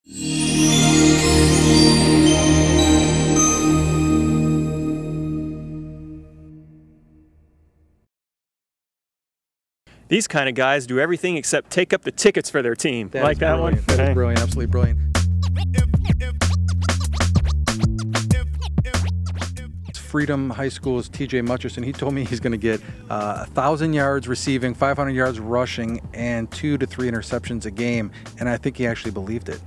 These kind of guys do everything except take up the tickets for their team. Like that one? That is brilliant, absolutely brilliant. Freedom High School's TJ Mutcherson, he told me he's going to get 1,000 yards receiving, 500 yards rushing, and 2 to 3 interceptions a game, and I think he actually believed it.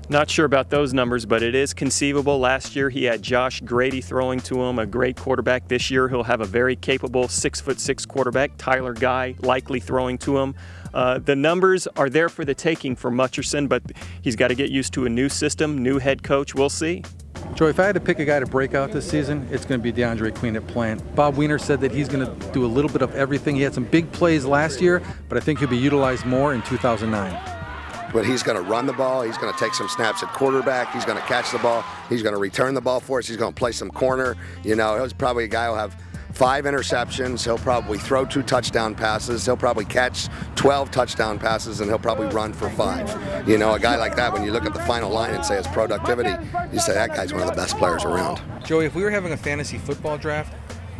Not sure about those numbers, but it is conceivable. Last year he had Josh Grady throwing to him, a great quarterback. This year he'll have a very capable 6'6" quarterback, Tyler Guy, likely throwing to him. The numbers are there for the taking for Mutcherson, but he's got to get used to a new system, new head coach. We'll see. Joey, if I had to pick a guy to break out this season, it's going to be DeAndre Queen at Plant. Bob Weiner said that he's going to do a little bit of everything. He had some big plays last year, but I think he'll be utilized more in 2009. But he's going to run the ball. He's going to take some snaps at quarterback. He's going to catch the ball. He's going to return the ball for us. He's going to play some corner. You know, he's probably a guy who'll have 5 interceptions. He'll probably throw 2 touchdown passes. He'll probably catch 12 touchdown passes, and he'll probably run for 5. You know, a guy like that, when you look at the final line and say his productivity, you say that guy's one of the best players around. Joey, if we were having a fantasy football draft,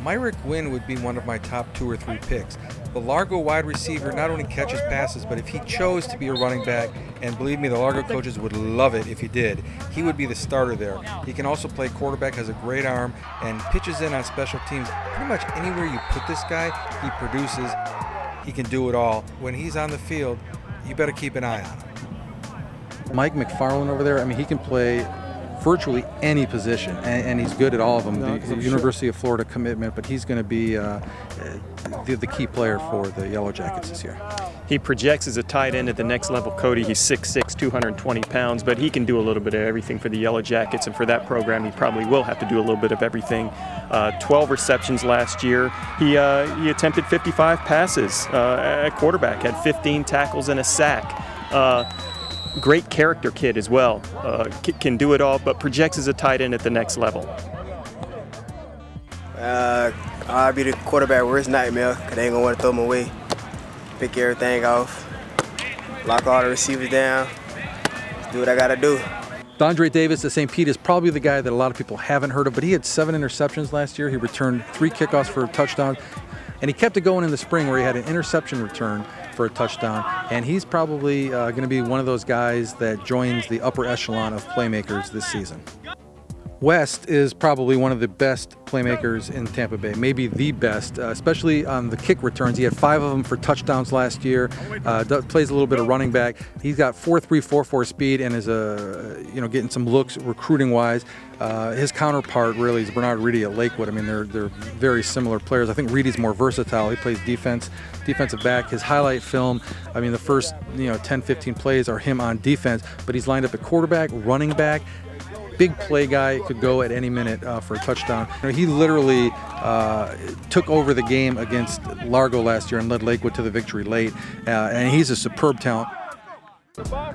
Myrick Wynn would be one of my top 2 or 3 picks. The Largo wide receiver not only catches passes, but if he chose to be a running back, and believe me, the Largo coaches would love it if he did, he would be the starter there. He can also play quarterback, has a great arm, and pitches in on special teams. Pretty much anywhere you put this guy, he produces. He can do it all. When he's on the field, you better keep an eye on him. Mike McFarland over there, I mean, he can play virtually any position, and he's good at all of them. The University of Florida commitment, but he's going to be the key player for the Yellow Jackets this year. He projects as a tight end at the next level. Cody, he's 6'6", 220 pounds, but he can do a little bit of everything for the Yellow Jackets, and for that program he probably will have to do a little bit of everything. 12 receptions last year. He attempted 55 passes at quarterback, had 15 tackles and a sack. Great character kid as well. Can do it all, but projects as a tight end at the next level. I'll be the quarterback worst nightmare, because they ain't going to want to throw him away. Pick everything off, lock all the receivers down, do what I got to do. Dondre Davis at St. Pete is probably the guy that a lot of people haven't heard of, but he had 7 interceptions last year. He returned 3 kickoffs for a touchdown, and he kept it going in the spring where he had an interception return for a touchdown, and he's probably going to be one of those guys that joins the upper echelon of playmakers this season. West is probably one of the best playmakers in Tampa Bay, maybe the best, especially on the kick returns. He had 5 of them for touchdowns last year. Plays a little bit of running back. He's got 4.3, 4.4 speed and is getting some looks recruiting wise. His counterpart really is Bernard Reedy at Lakewood. I mean, they're very similar players. I think Reedy's more versatile. He plays defensive back. His highlight film, I mean, the first 10, 15 plays are him on defense, but he's lined up at quarterback, running back. Big play guy, could go at any minute for a touchdown. He literally took over the game against Largo last year and led Lakewood to the victory late, and he's a superb talent.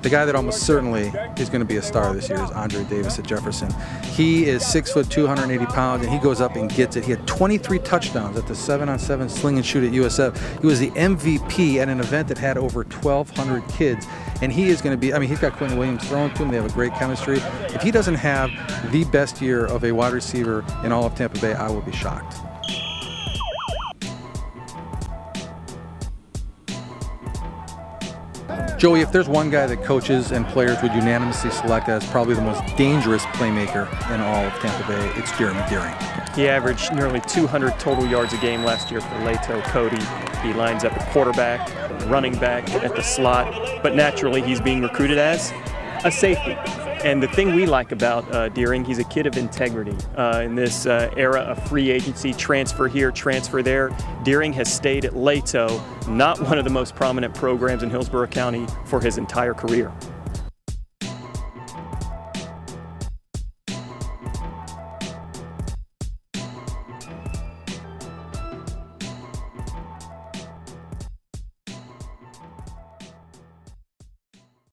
The guy that almost certainly is going to be a star this year is Andre Davis at Jefferson. He is 6 foot, 280 pounds, and he goes up and gets it. He had 23 touchdowns at the 7-on-7 sling and shoot at USF. He was the MVP at an event that had over 1,200 kids, and he is going to be, I mean, he's got Quentin Williams throwing to him. They have a great chemistry. If he doesn't have the best year of a wide receiver in all of Tampa Bay, I will be shocked. Joey, if there's one guy that coaches and players would unanimously select as probably the most dangerous playmaker in all of Tampa Bay, it's Jeremy Deering. He averaged nearly 200 total yards a game last year for Leto Cody. He lines up at quarterback, running back, at the slot, but naturally he's being recruited as a safety. And the thing we like about Deering, he's a kid of integrity. In this era of free agency, transfer here, transfer there, Deering has stayed at Leto, not one of the most prominent programs in Hillsborough County, for his entire career.